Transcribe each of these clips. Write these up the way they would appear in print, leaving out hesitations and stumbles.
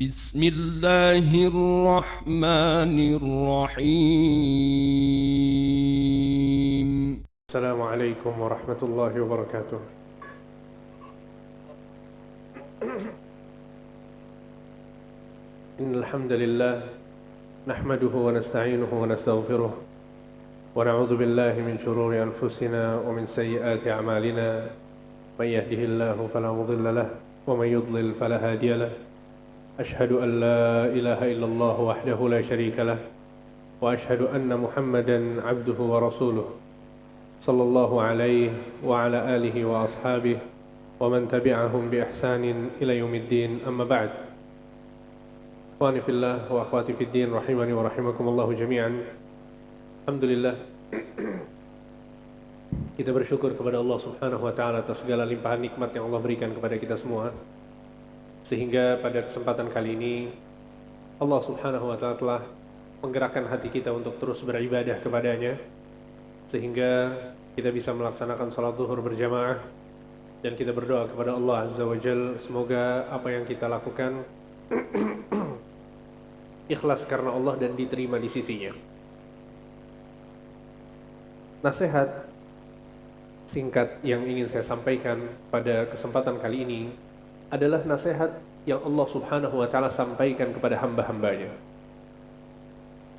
بسم الله الرحمن الرحيم. السلام عليكم ورحمة الله وبركاته. إن الحمد لله نحمده ونستعينه ونستغفره ونعوذ بالله من شرور أنفسنا ومن سيئات أعمالنا. من يهده الله فلا مضل له ومن يضلل فلا هادي له. أشهد أن لا إله إلا الله وحده لا شريك له وأشهد أن محمدا عبده ورسوله صلى الله عليه وعلى آله وأصحابه ومن تبعهم بإحسان إلى يوم الدين. أما بعد، إخواني في الله وأخواتي في الدين رحمني ورحمكم الله جميعا. Alhamdulillah, kita bersyukur kepada Allah Subhanahu wa Ta'ala atas segala limpahan nikmat yang Allah berikan kepada kita semua, sehingga pada kesempatan kali ini Allah Subhanahu wa Ta'ala telah menggerakkan hati kita untuk terus beribadah kepadanya, sehingga kita bisa melaksanakan salat zuhur berjamaah. Dan kita berdoa kepada Allah Azza wa Jalla, semoga apa yang kita lakukan ikhlas karena Allah dan diterima di sisinya. Nasihat singkat yang ingin saya sampaikan pada kesempatan kali ini adalah nasihat yang Allah Subhanahu wa Ta'ala sampaikan kepada hamba-hambanya.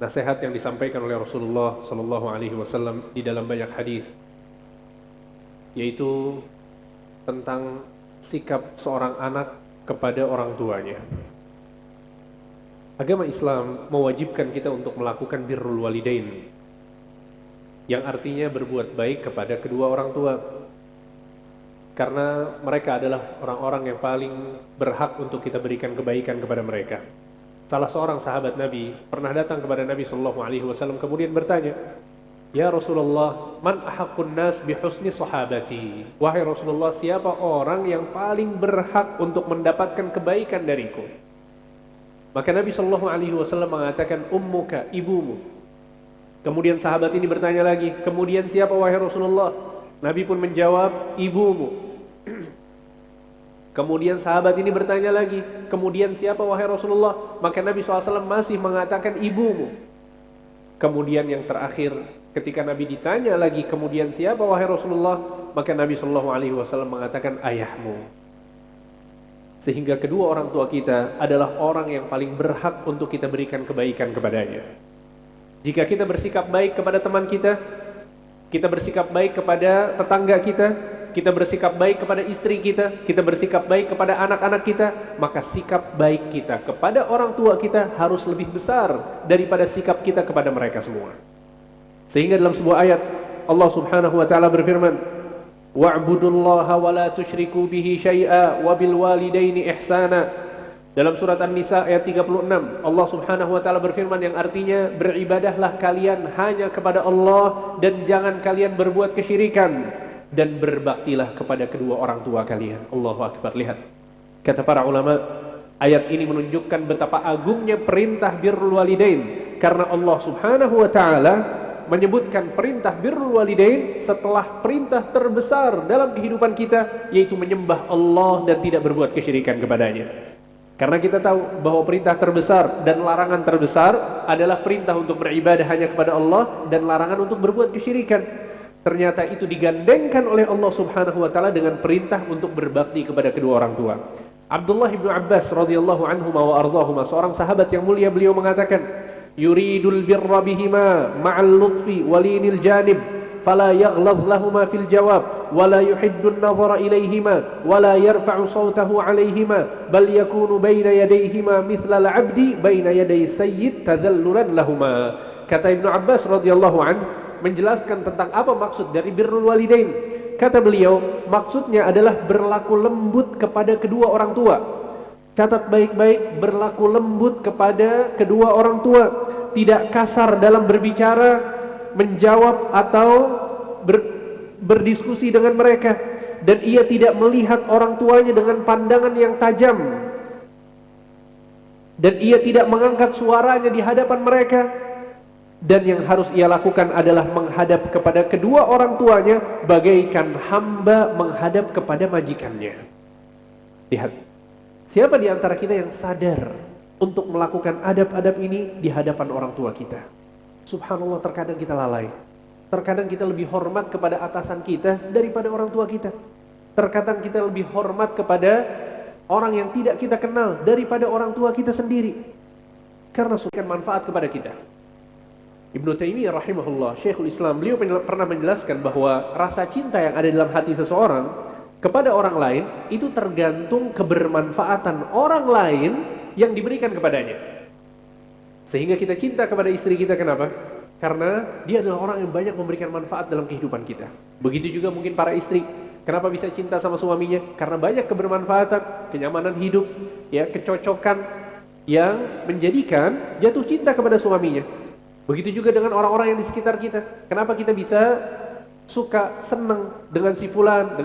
Nasihat yang disampaikan oleh Rasulullah sallallahu alaihi wasallam di dalam banyak hadis, yaitu tentang sikap seorang anak kepada orang tuanya. Agama Islam mewajibkan kita untuk melakukan birrul walidain, yang artinya berbuat baik kepada kedua orang tua, karena mereka adalah orang-orang yang paling berhak untuk kita berikan kebaikan kepada mereka. Salah seorang sahabat Nabi pernah datang kepada Nabi sallallahu alaihi wasallam kemudian bertanya, "Ya Rasulullah, man ahaqqun nas bi husni sahabati?" Wahai Rasulullah, siapa orang yang paling berhak untuk mendapatkan kebaikan dariku? Maka Nabi sallallahu alaihi wasallam mengatakan, "Ummuka, ibumu." Kemudian sahabat ini bertanya lagi, "Kemudian siapa wahai Rasulullah?" Nabi pun menjawab, "Ibumu." Kemudian sahabat ini bertanya lagi, "Kemudian siapa wahai Rasulullah?" Maka Nabi SAW masih mengatakan, "Ibumu." Kemudian yang terakhir, ketika Nabi ditanya lagi, "Kemudian siapa wahai Rasulullah?" Maka Nabi SAW mengatakan, "Ayahmu." Sehingga kedua orang tua kita adalah orang yang paling berhak untuk kita berikan kebaikan kepadanya. Jika kita bersikap baik kepada teman kita bersikap baik kepada tetangga kita bersikap baik kepada istri kita bersikap baik kepada anak-anak kita, maka sikap baik kita kepada orang tua kita harus lebih besar daripada sikap kita kepada mereka semua. Sehingga dalam sebuah ayat Allah Subhanahu wa Ta'ala berfirman, "Wa'budullaha wa la tusyriku bihi syai'a wa bil walidaini ihsana." Dalam surat An-Nisa ayat 36, Allah Subhanahu wa Ta'ala berfirman yang artinya, "Beribadahlah kalian hanya kepada Allah dan jangan kalian berbuat kesyirikan, dan berbaktilah kepada kedua orang tua kalian." Allahu Akbar. Lihat, kata para ulama, ayat ini menunjukkan betapa agungnya perintah birrul walidain, karena Allah Subhanahu wa Ta'ala menyebutkan perintah birrul walidain setelah perintah terbesar dalam kehidupan kita, yaitu menyembah Allah dan tidak berbuat kesyirikan kepadanya. Karena kita tahu bahwa perintah terbesar dan larangan terbesar adalah perintah untuk beribadah hanya kepada Allah dan larangan untuk berbuat kesyirikan. Ternyata itu digandengkan oleh Allah Subhanahu wa Ta'ala dengan perintah untuk berbakti kepada kedua orang tua. Abdullah bin Abbas radhiyallahu anhuma wa ardhahuma, seorang sahabat yang mulia, beliau mengatakan, "Yuridul birra bihima ma'al lutfi walinil janib, fala yaghlaz lahuma fil jawab, wala yuhiddun nazara ilayhima, wala yarfa'u sawtahu alayhima, bal yakunu baina yadayhima mithla al-'abdi baina yaday sayyid tadhalluran lahuma." Kata Ibnu Abbas radhiyallahu anhu menjelaskan tentang apa maksud dari birrul walidain. Kata beliau, maksudnya adalah berlaku lembut kepada kedua orang tua. Catat baik-baik, berlaku lembut kepada kedua orang tua, tidak kasar dalam berbicara, menjawab atau berdiskusi dengan mereka, dan ia tidak melihat orang tuanya dengan pandangan yang tajam, dan ia tidak mengangkat suaranya di hadapan mereka, dan yang harus ia lakukan adalah menghadap kepada kedua orang tuanya bagaikan hamba menghadap kepada majikannya. Lihat, siapa di antara kita yang sadar untuk melakukan adab-adab ini di hadapan orang tua kita. Subhanallah, terkadang kita lalai. Terkadang kita lebih hormat kepada atasan kita daripada orang tua kita. Terkadang kita lebih hormat kepada orang yang tidak kita kenal daripada orang tua kita sendiri, karena memberikan manfaat kepada kita. Ibnu Taimiyah rahimahullah, Syekhul Islam, beliau pernah menjelaskan bahwa rasa cinta yang ada dalam hati seseorang kepada orang lain itu tergantung kebermanfaatan orang lain yang diberikan kepadanya. Sehingga kita cinta kepada istri kita, kenapa? Karena dia adalah orang yang banyak memberikan manfaat dalam kehidupan kita. Begitu juga mungkin para istri, kenapa bisa cinta sama suaminya? Karena banyak kebermanfaatan, kenyamanan hidup, ya, kecocokan yang menjadikan jatuh cinta kepada suaminya. Begitu juga dengan orang-orang yang di sekitar kita. Kenapa kita bisa suka, senang dengan si fulan,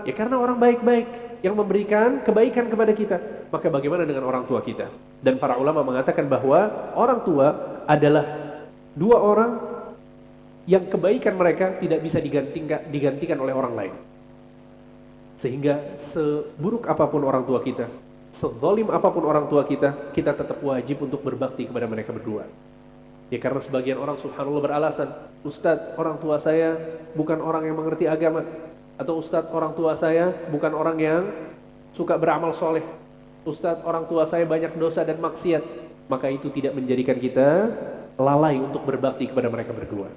Ya karena orang baik-baik yang memberikan kebaikan kepada kita. Maka bagaimana dengan orang tua kita? Dan para ulama mengatakan bahwa orang tua adalah dua orang yang kebaikan mereka tidak bisa digantikan oleh orang lain. Sehingga seburuk apapun orang tua kita, sezalim apapun orang tua kita, kita tetap wajib untuk berbakti kepada mereka berdua. Ya karena sebagian orang subhanallah beralasan, Ustadz, orang tua saya bukan orang yang mengerti agama, atau Ustadz, orang tua saya bukan orang yang suka beramal soleh, Ustadz, orang tua saya banyak dosa dan maksiat. Maka itu tidak menjadikan kita lalai untuk berbakti kepada mereka berdua.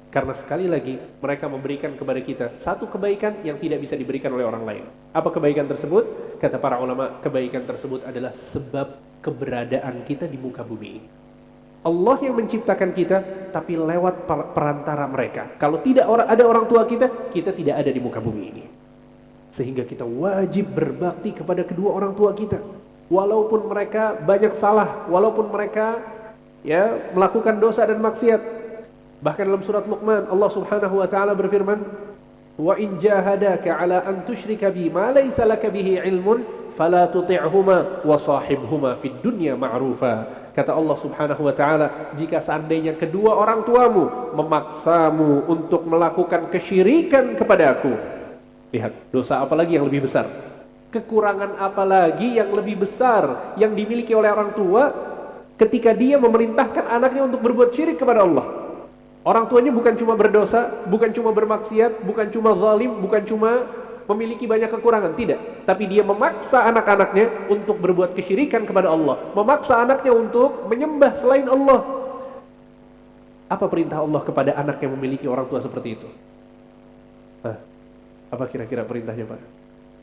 Karena sekali lagi mereka memberikan kepada kita satu kebaikan yang tidak bisa diberikan oleh orang lain. Apa kebaikan tersebut? Kata para ulama, kebaikan tersebut adalah sebab keberadaan kita di muka bumi ini. Allah yang menciptakan kita, tapi lewat perantara mereka. Kalau tidak ada orang tua kita, kita tidak ada di muka bumi ini. Sehingga kita wajib berbakti kepada kedua orang tua kita. Walaupun mereka banyak salah, walaupun mereka melakukan dosa dan maksiat. Bahkan dalam surat Luqman, Allah Subhanahu wa taala berfirman, "Wa in jahadaka 'ala an tusyrika bi ma laysa laka bihi 'ilmun, fala tuti'huma wa shahibhuma fid dunya ma'rufa." Kata Allah Subhanahu wa taala, jika seandainya kedua orang tuamu memaksamu untuk melakukan kesyirikan kepada aku. Lihat, dosa apa lagi yang lebih besar? Kekurangan apa lagi yang lebih besar yang dimiliki oleh orang tua ketika dia memerintahkan anaknya untuk berbuat syirik kepada Allah? Orang tuanya bukan cuma berdosa, bukan cuma bermaksiat, bukan cuma zalim, bukan cuma memiliki banyak kekurangan, tidak. Tapi dia memaksa anak-anaknya untuk berbuat kesyirikan kepada Allah, memaksa anaknya untuk menyembah selain Allah. Apa perintah Allah kepada anak yang memiliki orang tua seperti itu? Apa kira-kira perintahnya, Pak?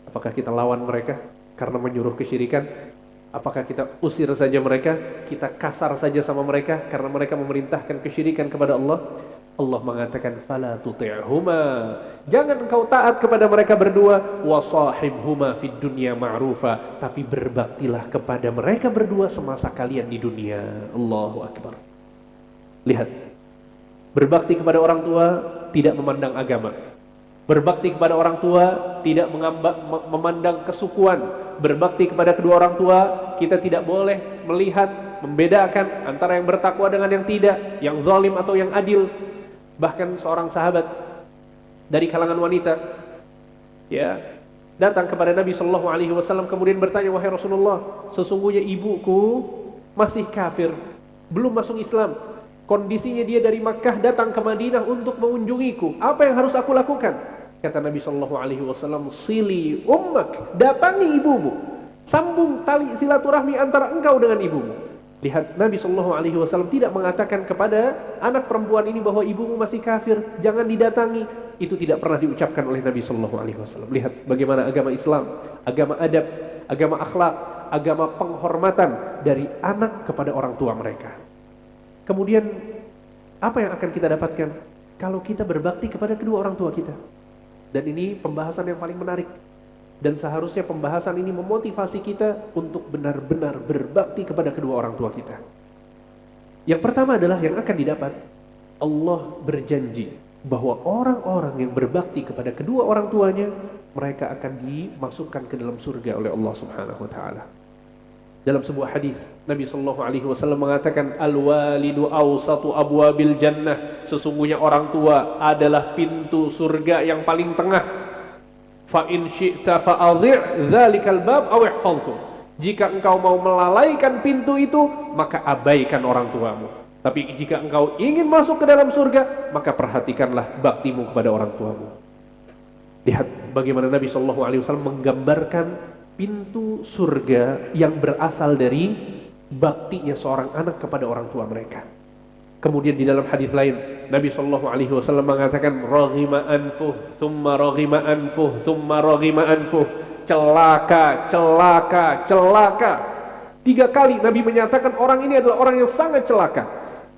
Apakah kita lawan mereka karena menyuruh kesyirikan? Apakah kita usir saja mereka, kita kasar saja sama mereka karena mereka memerintahkan kesyirikan kepada Allah? Allah mengatakan, fala tuti'huma, jangan engkau taat kepada mereka berdua, wa shahibhuma fid dunya ma'rufa, tapi berbaktilah kepada mereka berdua semasa kalian di dunia. Allahu akbar. Lihat, berbakti kepada orang tua tidak memandang agama. Berbakti kepada orang tua tidak memandang kesukuan. Berbakti kepada kedua orang tua, kita tidak boleh melihat, membedakan antara yang bertakwa dengan yang tidak, yang zalim atau yang adil. Bahkan seorang sahabat dari kalangan wanita datang kepada Nabi Shallallahu Alaihi Wasallam kemudian bertanya, wahai Rasulullah, sesungguhnya ibuku masih kafir, belum masuk Islam. Kondisinya dia dari Makkah datang ke Madinah untuk mengunjungiku. Apa yang harus aku lakukan? Kata Nabi Shallallahu Alaihi Wasallam, sili ummak, datangi ibumu, sambung tali silaturahmi antara engkau dengan ibumu. Lihat, Nabi Shallallahu Alaihi Wasallam tidak mengatakan kepada anak perempuan ini bahwa ibumu masih kafir, jangan didatangi. Itu tidak pernah diucapkan oleh Nabi Shallallahu Alaihi Wasallam. Lihat bagaimana agama Islam, agama adab, agama akhlak, agama penghormatan dari anak kepada orang tua mereka. Kemudian apa yang akan kita dapatkan kalau kita berbakti kepada kedua orang tua kita? Dan ini pembahasan yang paling menarik. Dan seharusnya pembahasan ini memotivasi kita untuk benar-benar berbakti kepada kedua orang tua kita. Yang pertama adalah yang akan didapat, Allah berjanji bahwa orang-orang yang berbakti kepada kedua orang tuanya, mereka akan dimasukkan ke dalam surga oleh Allah Subhanahu wa taala. Dalam sebuah hadis, Nabi sallallahu alaihi wasallam mengatakan, al-walidu awsatu abwabil jannah, sesungguhnya orang tua adalah pintu surga yang paling tengah. Fa in syi'ta fa'adhi' dzalikal bab aw ihfazhu. Jika engkau mau melalaikan pintu itu, maka abaikan orang tuamu. Tapi jika engkau ingin masuk ke dalam surga, maka perhatikanlah baktimu kepada orang tuamu. Lihat bagaimana Nabi SAW menggambarkan pintu surga yang berasal dari baktinya seorang anak kepada orang tua mereka. Kemudian di dalam hadis lain, Nabi SAW mengatakan, raghima anfuh, thumma raghima anfuh, thumma raghima anfuh. Celaka, celaka, celaka. 3 kali Nabi menyatakan orang ini adalah orang yang sangat celaka.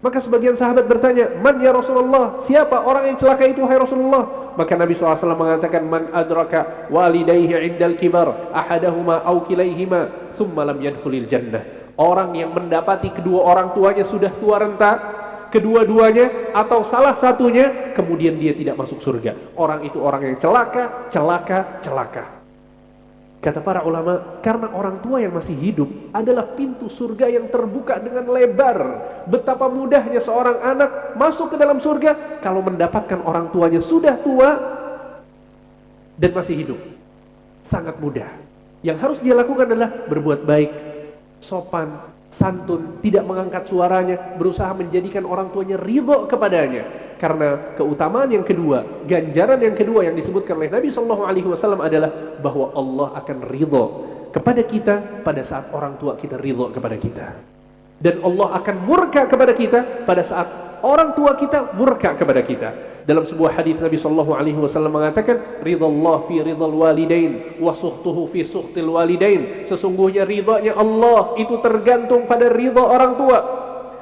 Maka sebagian sahabat bertanya, man ya Rasulullah? Siapa orang yang celaka itu, hai Rasulullah? Maka Nabi SAW mengatakan, man adraka walidayhi indal kibar, ahadahuma au kilayhima, thumma lam yadkhulil jannah. Orang yang mendapati kedua orang tuanya sudah tua renta, kedua-duanya atau salah satunya, kemudian dia tidak masuk surga. Orang itu orang yang celaka, celaka, celaka. Kata para ulama, karena orang tua yang masih hidup adalah pintu surga yang terbuka dengan lebar. Betapa mudahnya seorang anak masuk ke dalam surga kalau mendapatkan orang tuanya sudah tua dan masih hidup. Sangat mudah. Yang harus dia lakukan adalah berbuat baik, sopan, santun, tidak mengangkat suaranya, berusaha menjadikan orang tuanya ridho kepadanya. Karena keutamaan yang kedua, ganjaran yang kedua yang disebutkan oleh Nabi SAW adalah bahwa Allah akan ridho kepada kita pada saat orang tua kita ridho kepada kita. Dan Allah akan murka kepada kita pada saat orang tua kita murka kepada kita. Dalam sebuah hadis Nabi SAW mengatakan, ridallah fi ridal walidain wa suhtuhu fi suhtil walidain. Sesungguhnya ridhonya Allah itu tergantung pada ridho orang tua,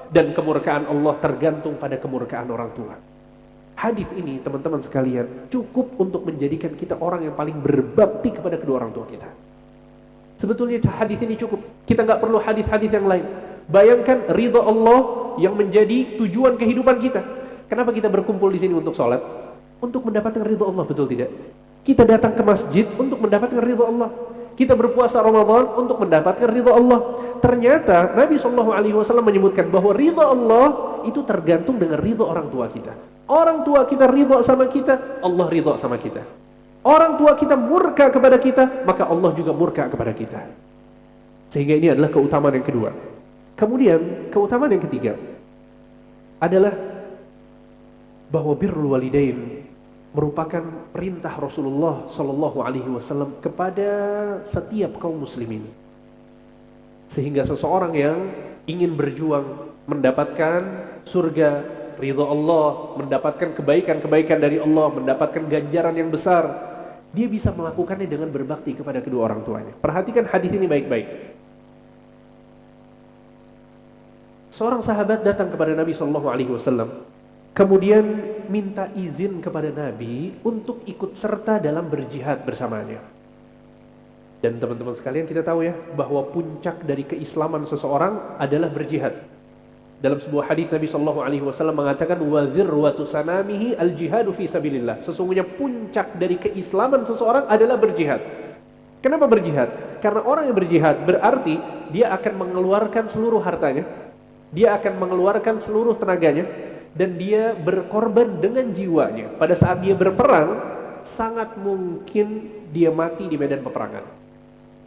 dan kemurkaan Allah tergantung pada kemurkaan orang tua. Hadis ini teman-teman sekalian cukup untuk menjadikan kita orang yang paling berbakti kepada kedua orang tua kita. Sebetulnya hadis ini cukup. Kita nggak perlu hadis-hadis yang lain. Bayangkan ridha Allah yang menjadi tujuan kehidupan kita. Kenapa kita berkumpul di sini untuk sholat? Untuk mendapatkan ridha Allah, betul tidak? Kita datang ke masjid untuk mendapatkan ridha Allah. Kita berpuasa Ramadan untuk mendapatkan ridha Allah. Ternyata Nabi SAW menyebutkan bahwa ridha Allah itu tergantung dengan ridha orang tua kita. Orang tua kita ridha sama kita, Allah ridha sama kita. Orang tua kita murka kepada kita, maka Allah juga murka kepada kita. Sehingga ini adalah keutamaan yang kedua. Kemudian keutamaan yang ketiga adalah bahwa birrul walidain merupakan perintah Rasulullah SAW kepada setiap kaum muslimin. Sehingga seseorang yang ingin berjuang mendapatkan surga, ridha Allah, mendapatkan kebaikan-kebaikan dari Allah, mendapatkan ganjaran yang besar, dia bisa melakukannya dengan berbakti kepada kedua orang tuanya. Perhatikan hadis ini baik-baik. Seorang sahabat datang kepada Nabi SAW, kemudian minta izin kepada Nabi untuk ikut serta dalam berjihad bersamanya. Dan teman-teman sekalian, kita tahu ya bahwa puncak dari keislaman seseorang adalah berjihad. Dalam sebuah hadis Nabi SAW mengatakan, wazirwatu sanamihi al-jihadu fi sabilillah. Sesungguhnya puncak dari keislaman seseorang adalah berjihad. Kenapa berjihad? Karena orang yang berjihad berarti dia akan mengeluarkan seluruh hartanya, dia akan mengeluarkan seluruh tenaganya, dan dia berkorban dengan jiwanya. Pada saat dia berperang, sangat mungkin dia mati di medan peperangan.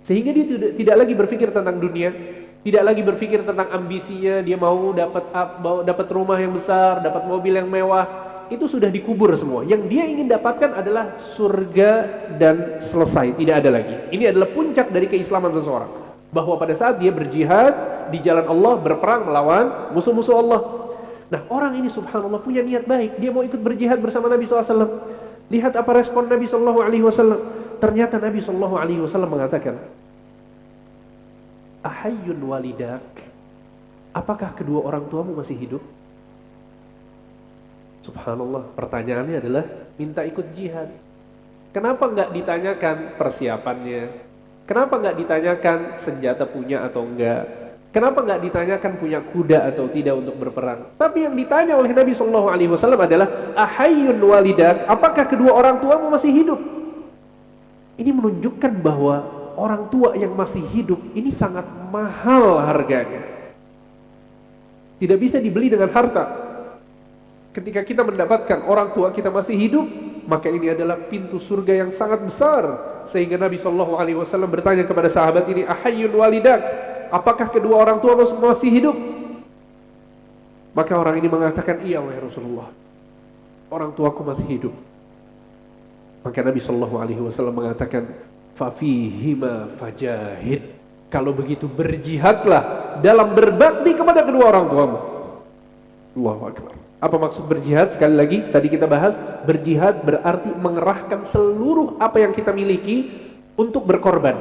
Sehingga dia tidak lagi berpikir tentang dunia, tidak lagi berpikir tentang ambisinya, dia mau dapat rumah yang besar, dapat mobil yang mewah. Itu sudah dikubur semua. Yang dia ingin dapatkan adalah surga dan selesai, tidak ada lagi. Ini adalah puncak dari keislaman seseorang. Bahwa pada saat dia berjihad di jalan Allah, berperang melawan musuh-musuh Allah. Nah, orang ini subhanallah punya niat baik, dia mau ikut berjihad bersama Nabi SAW. Lihat apa respon Nabi SAW. Ternyata Nabi SAW mengatakan, ahayyun walidak, apakah kedua orang tuamu masih hidup? Subhanallah, pertanyaannya adalah minta ikut jihad. Kenapa nggak ditanyakan persiapannya? Kenapa nggak ditanyakan senjata punya atau enggak? Kenapa nggak ditanyakan punya kuda atau tidak untuk berperang? Tapi yang ditanya oleh Nabi SAW adalah ahayyun walidak, apakah kedua orang tuamu masih hidup? Ini menunjukkan bahwa orang tua yang masih hidup ini sangat mahal harganya. Tidak bisa dibeli dengan harta. Ketika kita mendapatkan orang tua kita masih hidup, maka ini adalah pintu surga yang sangat besar, Sehingga Nabi Shallallahu Alaihi Wasallam bertanya kepada sahabat ini, ahayyun walidak, apakah kedua orang tua masih hidup? Maka orang ini mengatakan, iya wahai Rasulullah, orang tuaku masih hidup. Maka Nabi Shallallahu Alaihi Wasallam mengatakan, fafihima fajahid, kalau begitu berjihadlah dalam berbakti kepada kedua orang tuamu. Allahu Akbar. Apa maksud berjihad? Sekali lagi, tadi kita bahas, berjihad berarti mengerahkan seluruh apa yang kita miliki untuk berkorban.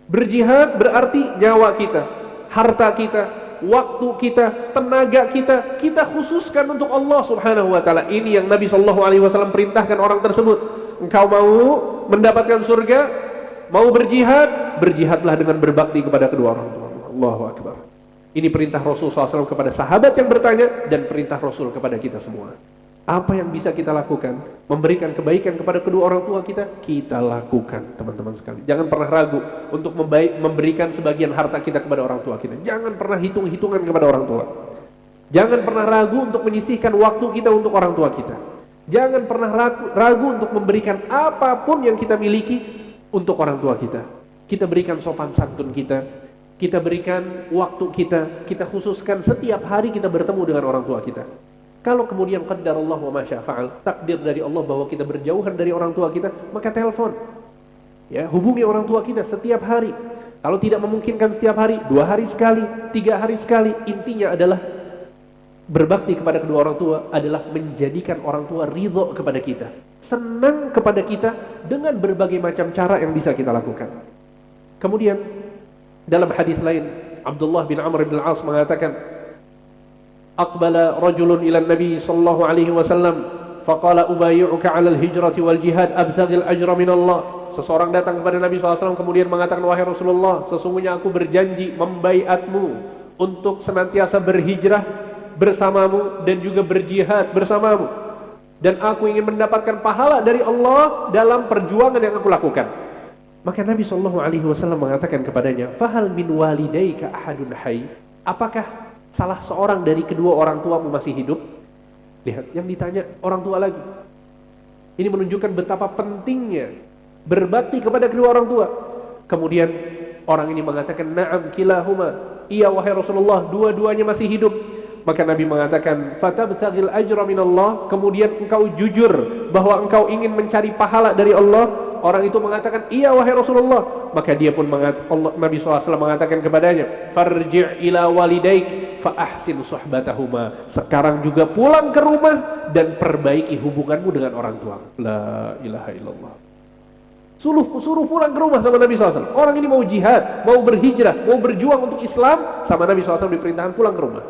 Berjihad berarti nyawa kita, harta kita, waktu kita, tenaga kita, kita khususkan untuk Allah Subhanahu wa taala. Ini yang Nabi Shallallahu Alaihi Wasallam perintahkan orang tersebut. Engkau mau mendapatkan surga, mau berjihad, berjihadlah dengan berbakti kepada kedua orang tua. Allahu Akbar. Ini perintah Rasul SAW kepada sahabat yang bertanya, dan perintah Rasul kepada kita semua. Apa yang bisa kita lakukan? Memberikan kebaikan kepada kedua orang tua kita, kita lakukan, teman-teman sekalian. Jangan pernah ragu untuk memberikan sebagian harta kita kepada orang tua kita. Jangan pernah hitung-hitungan kepada orang tua. Jangan pernah ragu untuk menyisihkan waktu kita untuk orang tua kita. Jangan pernah ragu untuk memberikan apapun yang kita miliki untuk orang tua kita. Kita berikan sopan santun kita. Kita berikan waktu kita khususkan setiap hari kita bertemu dengan orang tua kita. Kalau kemudian qadarallah wa ma syaa fa'al, takdir dari Allah bahwa kita berjauhan dari orang tua kita, maka telepon. Ya, hubungi orang tua kita setiap hari. Kalau tidak memungkinkan setiap hari, 2 hari sekali, 3 hari sekali, intinya adalah berbakti kepada kedua orang tua adalah menjadikan orang tua ridho kepada kita, senang kepada kita dengan berbagai macam cara yang bisa kita lakukan. Kemudian dalam hadis lain, Abdullah bin Amr bin Al-As mengatakan, aqbala rajulun ila Nabi sallallahu alaihi wasallam faqala ubayyuka 'ala al-hijrati wal jihad abtaghil ajra min Allah. Seseorang datang kepada Nabi SAW kemudian mengatakan, wahai Rasulullah, sesungguhnya aku berjanji membaiatmu untuk senantiasa berhijrah bersamamu dan juga berjihad bersamamu, dan aku ingin mendapatkan pahala dari Allah dalam perjuangan yang aku lakukan. Maka Nabi Shallallahu Alaihi Wasallam mengatakan kepadanya, fahal min walidayka ahadun hayy, apakah salah seorang dari kedua orang tuamu masih hidup? Lihat, yang ditanya orang tua lagi. Ini menunjukkan betapa pentingnya berbakti kepada kedua orang tua. Kemudian orang ini mengatakan, na'am kilahuma, iya wahai Rasulullah, dua-duanya masih hidup. Maka Nabi mengatakan, fatabtaghil ajra min Allah, kemudian engkau jujur bahwa engkau ingin mencari pahala dari Allah. Orang itu mengatakan, iya wahai Rasulullah. Maka dia pun Nabi SAW mengatakan kepadanya, farji' ila walidaik fa ahsin suhbatahuma, sekarang juga pulang ke rumah dan perbaiki hubunganmu dengan orang tua. La ilaha illallah. Suruh pulang ke rumah sama Nabi SAW. Orang ini mau jihad, mau berhijrah, mau berjuang untuk Islam, sama Nabi SAW diperintahkan pulang ke rumah.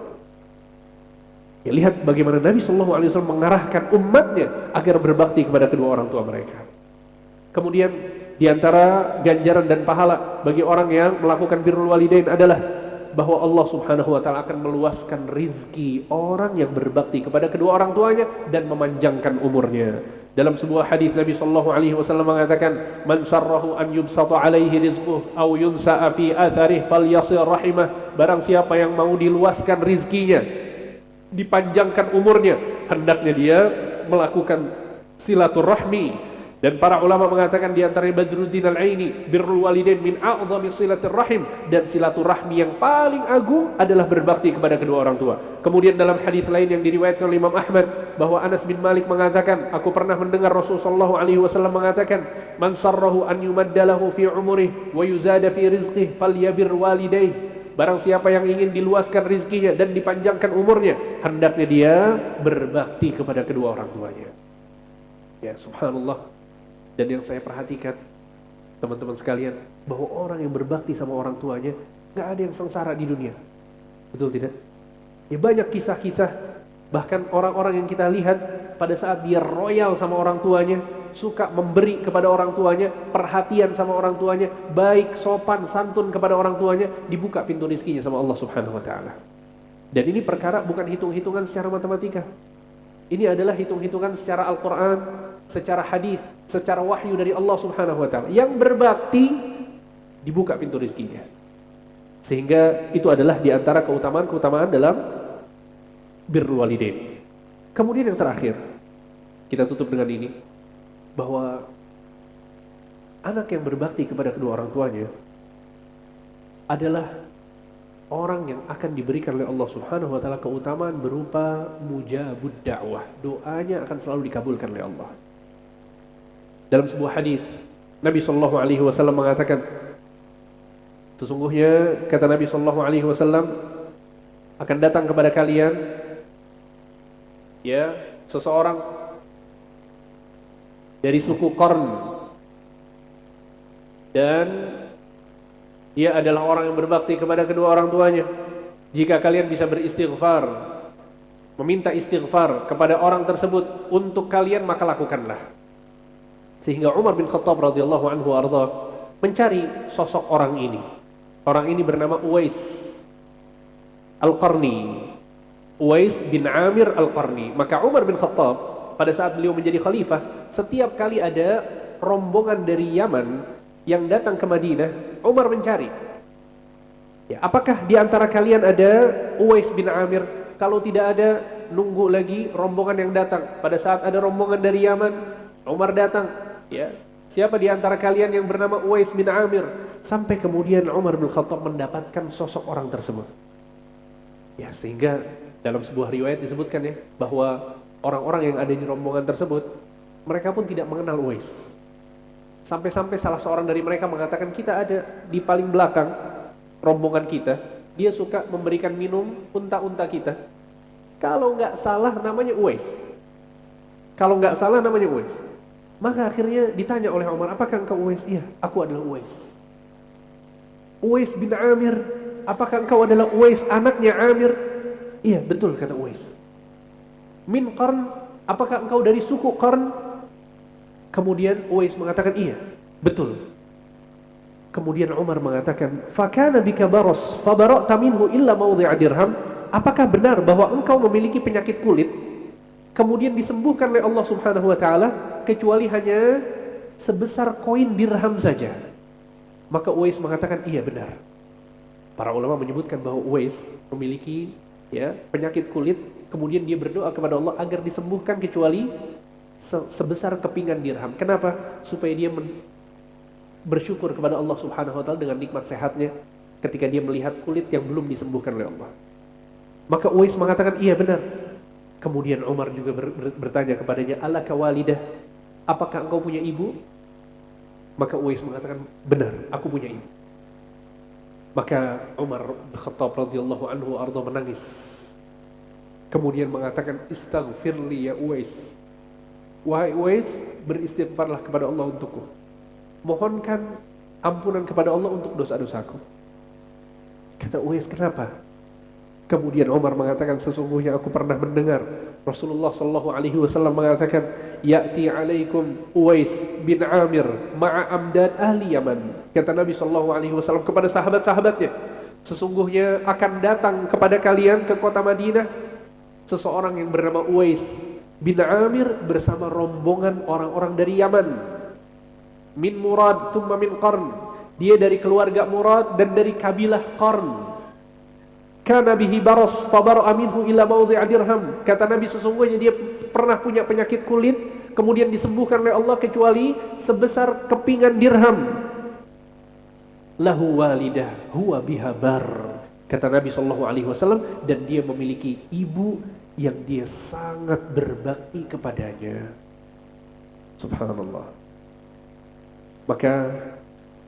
Ya, lihat bagaimana Nabi SAW mengarahkan umatnya agar berbakti kepada kedua orang tua mereka. Kemudian diantara ganjaran dan pahala bagi orang yang melakukan birrul walidain adalah bahwa Allah Subhanahu wa taala akan meluaskan rizki orang yang berbakti kepada kedua orang tuanya dan memanjangkan umurnya. Dalam sebuah hadis Nabi sallallahu alaihi wasallam mengatakan, "Man sarrahu an yubsata alaihi rizquhu aw yunsa'a fi atharih falyasil rahimah." Barang siapa yang mau diluaskan rizkinya, dipanjangkan umurnya, hendaknya dia melakukan silaturahmi. Dan para ulama mengatakan di antara Badruddin Al-Aini, birrul walidain min a'zami silatir rahim, dan silaturahmi yang paling agung adalah berbakti kepada kedua orang tua. Kemudian dalam hadis lain yang diriwayatkan oleh Imam Ahmad bahwa Anas bin Malik mengatakan, aku pernah mendengar Rasulullah sallallahu alaihi wasallam mengatakan, man sarrahu an yumaddalahu fi umrihi wa yuzada fi rizqihi falyabir walidayhi. Barang siapa yang ingin diluaskan rizkinya dan dipanjangkan umurnya, hendaknya dia berbakti kepada kedua orang tuanya. Ya, subhanallah. Dan yang saya perhatikan, teman-teman sekalian, bahwa orang yang berbakti sama orang tuanya gak ada yang sengsara di dunia. Betul tidak? Ya, banyak kisah-kisah, bahkan orang-orang yang kita lihat pada saat dia royal sama orang tuanya, suka memberi kepada orang tuanya, perhatian sama orang tuanya, baik, sopan, santun kepada orang tuanya, dibuka pintu rizkinya sama Allah Subhanahu wa taala. Dan ini perkara bukan hitung-hitungan secara matematika. Ini adalah hitung-hitungan secara Al-Quran, secara hadis, secara wahyu dari Allah Subhanahu wa taala. Yang berbakti dibuka pintu rizkinya. Sehingga itu adalah di antara keutamaan-keutamaan dalam birrul walidain. Kemudian yang terakhir, kita tutup dengan ini, bahwa anak yang berbakti kepada kedua orang tuanya adalah orang yang akan diberikan oleh Allah Subhanahu wa taala keutamaan berupa mujabud da'wah. Doanya akan selalu dikabulkan oleh Allah. Dalam sebuah hadis, Nabi sallallahu alaihi wasallam mengatakan, sesungguhnya kata Nabi sallallahu alaihi wasallam, akan datang kepada kalian ya seseorang dari suku Qarn, dan dia adalah orang yang berbakti kepada kedua orang tuanya. Jika kalian bisa beristighfar, meminta istighfar kepada orang tersebut untuk kalian, maka lakukanlah. Sehingga Umar bin Khattab radhiyallahu anhu arda mencari sosok orang ini. Orang ini bernama Uwais Al-Qarni, Uwais bin Amir Al-Qarni. Maka Umar bin Khattab pada saat beliau menjadi khalifah, setiap kali ada rombongan dari Yaman yang datang ke Madinah, Umar mencari, ya, apakah di antara kalian ada Uwais bin Amir? Kalau tidak ada, nunggu lagi rombongan yang datang. Pada saat ada rombongan dari Yaman, Umar datang, ya, siapa di antara kalian yang bernama Uwais bin Amir? Sampai kemudian Umar bin Khattab mendapatkan sosok orang tersebut. Ya, sehingga dalam sebuah riwayat disebutkan ya, bahwa orang-orang yang ada di rombongan tersebut, mereka pun tidak mengenal Uwais. Sampai-sampai salah seorang dari mereka mengatakan, kita ada di paling belakang rombongan kita, dia suka memberikan minum unta-unta kita. Kalau nggak salah namanya Uwais. Kalau nggak salah namanya Uwais. Maka akhirnya ditanya oleh Umar, apakah engkau Uwais? Iya, aku adalah Uwais. Uwais bin Amir, apakah engkau adalah Uwais anaknya Amir? Iya, betul, kata Uwais. Min Qarn, apakah engkau dari suku Qarn? Kemudian Uwais mengatakan, iya, betul. Kemudian Umar mengatakan, fakana bika baros fabara'ta minhu illa mawdi'a dirham. Apakah benar bahwa engkau memiliki penyakit kulit kemudian disembuhkan oleh Allah Subhanahu wa taala kecuali hanya sebesar koin dirham saja? Maka Uwais mengatakan, iya, benar. Para ulama menyebutkan bahwa Uwais memiliki ya penyakit kulit, kemudian dia berdoa kepada Allah agar disembuhkan kecuali sebesar kepingan dirham. Kenapa? Supaya dia bersyukur kepada Allah Subhanahu wa taala dengan nikmat sehatnya ketika dia melihat kulit yang belum disembuhkan oleh Allah. Maka Uwais mengatakan, iya, benar. Kemudian Umar juga bertanya kepadanya, alaka walidah, apakah engkau punya ibu? Maka Uwais mengatakan, benar, aku punya ibu. Maka Umar bin Khattab radhiyallahu anhu arda menangis. Kemudian mengatakan, istaghfirli ya Uwais. Wahai Uwais, beristighfarlah kepada Allah untukku. Mohonkan ampunan kepada Allah untuk dosa-dosaku. Kata Uwais, kenapa? Kemudian Umar mengatakan, sesungguhnya aku pernah mendengar Rasulullah sallallahu alaihi wasallam mengatakan, ya'ti alaikum Uwais bin Amir ma'a amdad ahli Yaman. Kata Nabi sallallahu alaihi wasallam kepada sahabat-sahabatnya, sesungguhnya akan datang kepada kalian ke kota Madinah seseorang yang bernama Uwais bin Amir bersama rombongan orang-orang dari Yaman. Min Murad thumma min Qarn. Dia dari keluarga Murad dan dari kabilah Qarn. Kana bihi baras fabara'a minhu illa mawdi'a dirham. Kata Nabi, sesungguhnya dia pernah punya penyakit kulit, kemudian disembuhkan oleh Allah kecuali sebesar kepingan dirham. Lahu walidah huwa biha bar. Kata Nabi sallallahu alaihi wasallam, dan dia memiliki ibu yang dia sangat berbakti kepadanya. Subhanallah. Maka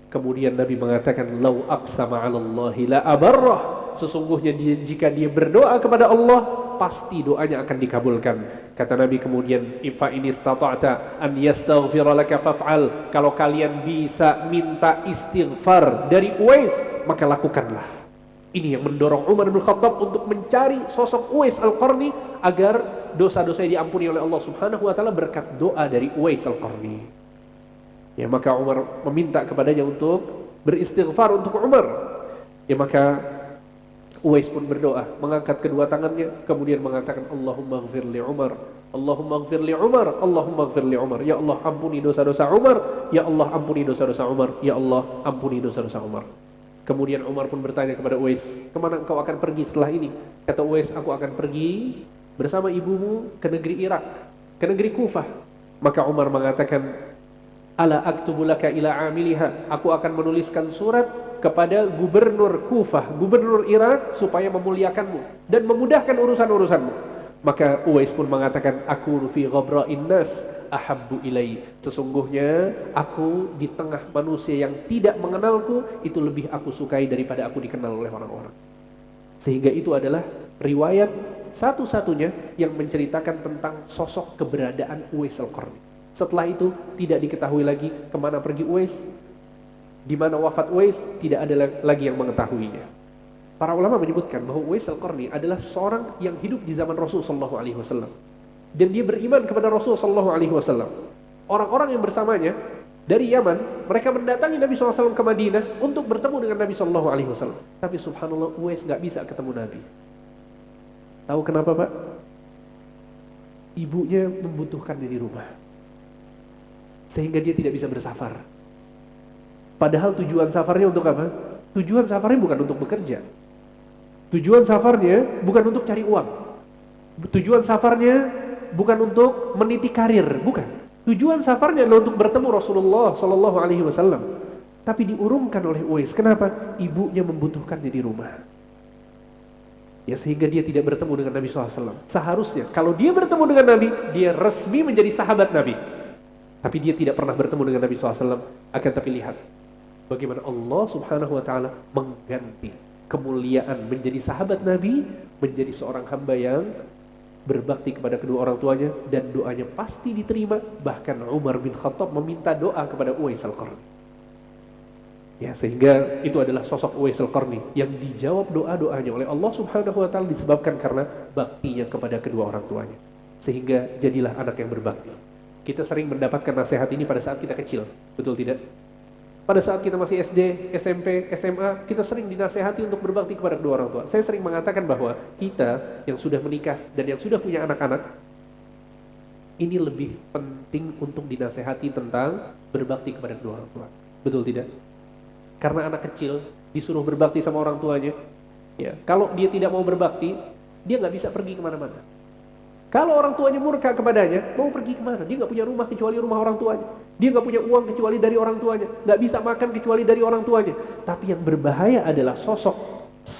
kemudian Nabi mengatakan, lau aqsama 'ala Allah la abarrah. Sesungguhnya jika dia berdoa kepada Allah, pasti doanya akan dikabulkan. Kata Nabi kemudian, ifa ini istata'ta an yastaghfira laka faf'al. Kalau kalian bisa minta istighfar dari Uwais, maka lakukanlah. Ini yang mendorong Umar bin Khattab untuk mencari sosok Uwais Al-Qarni agar dosa-dosanya diampuni oleh Allah Subhanahu wa taala berkat doa dari Uwais Al-Qarni. Ya, maka Umar meminta kepadanya untuk beristighfar untuk Umar. Ya, maka Uwais pun berdoa, mengangkat kedua tangannya, kemudian mengatakan, Allahumma ighfir li Umar, Allahumma ighfir li Umar, Allahumma ighfir li Umar. Ya Allah, ampuni dosa-dosa Umar. Ya Allah, ampuni dosa-dosa Umar. Ya Allah, ampuni dosa-dosa Umar. Kemudian Umar pun bertanya kepada Uwais, kemana engkau akan pergi setelah ini? Kata Uwais, aku akan pergi bersama ibumu ke negeri Irak, ke negeri Kufah. Maka Umar mengatakan, Ala aktubu laka ila amiliha, aku akan menuliskan surat kepada gubernur Kufah, gubernur Irak, supaya memuliakanmu dan memudahkan urusan-urusanmu. Maka Uwais pun mengatakan, aku fi ghabra'in nas ahabbu ilai, sesungguhnya aku di tengah manusia yang tidak mengenalku itu lebih aku sukai daripada aku dikenal oleh orang-orang. Sehingga itu adalah riwayat satu-satunya yang menceritakan tentang sosok keberadaan Uwais Al-Qarni. Setelah itu tidak diketahui lagi kemana pergi Uwais, di mana wafat Uwais, tidak ada lagi yang mengetahuinya. Para ulama menyebutkan bahwa Uwais Al-Qarni adalah seorang yang hidup di zaman Rasulullah SAW, dan dia beriman kepada Rasulullah SAW. Orang-orang yang bersamanya dari Yaman, mereka mendatangi Nabi SAW ke Madinah untuk bertemu dengan Nabi SAW. Tapi subhanallah, Uwais nggak bisa ketemu Nabi. Tahu kenapa, Pak? Ibunya membutuhkan dia di rumah, sehingga dia tidak bisa bersafar. Padahal tujuan safarnya untuk apa? Tujuan safarnya bukan untuk bekerja. Tujuan safarnya bukan untuk cari uang. Tujuan safarnya bukan untuk meniti karir, bukan. Tujuan safarnya adalah untuk bertemu Rasulullah Sallallahu Alaihi Wasallam. Tapi diurungkan oleh Uwais. Kenapa? Ibunya membutuhkannya di rumah. Ya, sehingga dia tidak bertemu dengan Nabi SAW. Seharusnya kalau dia bertemu dengan Nabi, dia resmi menjadi sahabat Nabi. Tapi dia tidak pernah bertemu dengan Nabi SAW. Akan tapi lihat bagaimana Allah Subhanahu Wa Taala mengganti kemuliaan menjadi sahabat Nabi, menjadi seorang hamba yang berbakti kepada kedua orang tuanya, dan doanya pasti diterima. Bahkan Umar bin Khattab meminta doa kepada Uwais Al-Qarni. Ya, sehingga itu adalah sosok Uwais Al-Qarni yang dijawab doa-doanya oleh Allah Subhanahu Wa Taala disebabkan karena baktinya kepada kedua orang tuanya. Sehingga jadilah anak yang berbakti. Kita sering mendapatkan nasihat ini pada saat kita kecil, betul tidak? Pada saat kita masih SD, SMP, SMA, kita sering dinasehati untuk berbakti kepada kedua orang tua. Saya sering mengatakan bahwa kita yang sudah menikah dan yang sudah punya anak-anak, ini lebih penting untuk dinasehati tentang berbakti kepada kedua orang tua. Betul tidak? Karena anak kecil disuruh berbakti sama orang tuanya, ya, kalau dia tidak mau berbakti, dia nggak bisa pergi kemana-mana. Kalau orang tuanya murka kepadanya, mau pergi kemana? Dia nggak punya rumah kecuali rumah orang tuanya. Dia nggak punya uang kecuali dari orang tuanya. Nggak bisa makan kecuali dari orang tuanya. Tapi yang berbahaya adalah sosok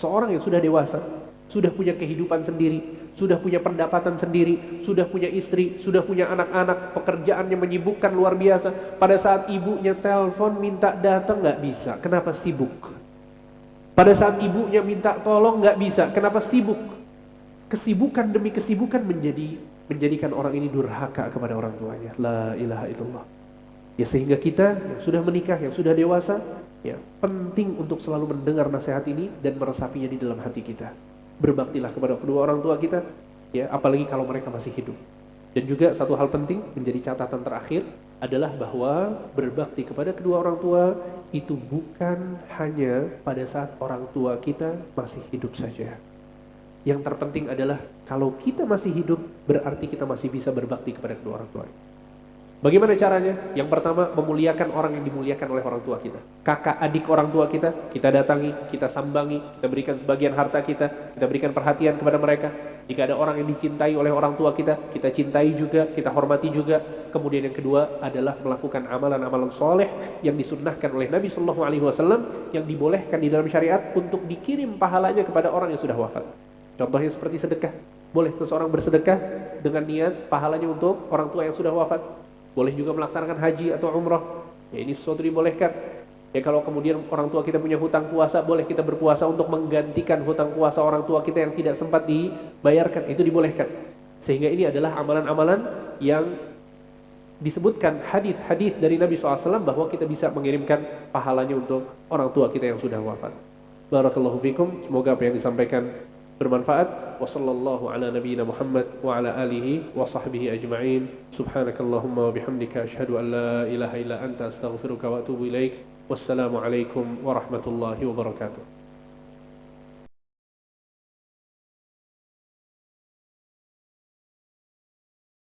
seorang yang sudah dewasa, sudah punya kehidupan sendiri, sudah punya pendapatan sendiri, sudah punya istri, sudah punya anak-anak, pekerjaannya menyibukkan luar biasa. Pada saat ibunya telepon minta datang, nggak bisa. Kenapa? Sibuk. Pada saat ibunya minta tolong, nggak bisa. Kenapa? Sibuk. Kesibukan demi kesibukan menjadikan orang ini durhaka kepada orang tuanya. La ilaha illallah. Ya, sehingga kita yang sudah menikah, yang sudah dewasa, ya, penting untuk selalu mendengar nasihat ini dan meresapinya di dalam hati kita. Berbaktilah kepada kedua orang tua kita, ya, apalagi kalau mereka masih hidup. Dan juga satu hal penting menjadi catatan terakhir adalah bahwa berbakti kepada kedua orang tua itu bukan hanya pada saat orang tua kita masih hidup saja. Yang terpenting adalah kalau kita masih hidup, berarti kita masih bisa berbakti kepada kedua orang tua. Bagaimana caranya? Yang pertama, memuliakan orang yang dimuliakan oleh orang tua kita. Kakak, adik orang tua kita datangi, kita sambangi, kita berikan sebagian harta kita berikan perhatian kepada mereka. Jika ada orang yang dicintai oleh orang tua kita cintai juga, kita hormati juga. Kemudian yang kedua adalah melakukan amalan-amalan soleh yang disunnahkan oleh Nabi Sallallahu Alaihi Wasallam, yang dibolehkan di dalam syariat untuk dikirim pahalanya kepada orang yang sudah wafat. Contohnya seperti sedekah. Boleh seseorang bersedekah dengan niat pahalanya untuk orang tua yang sudah wafat. Boleh juga melaksanakan haji atau umrah. Ya, ini sesuatu dibolehkan. Ya, kalau kemudian orang tua kita punya hutang puasa, boleh kita berpuasa untuk menggantikan hutang puasa orang tua kita yang tidak sempat dibayarkan. Itu dibolehkan. Sehingga ini adalah amalan-amalan yang disebutkan hadis-hadis dari Nabi SAW bahwa kita bisa mengirimkan pahalanya untuk orang tua kita yang sudah wafat. Barakallahu fikum. Semoga apa yang disampaikan bermanfaat. Wa sallallahu ala nabiyyina Muhammad wa ala alihi wa sahbihi ajma'in. Subhanakallahumma wa bihamdika asyhadu an la ilaha illa anta astaghfiruka wa atubu ilaik. Wassalamu alaikum warahmatullahi wabarakatuh.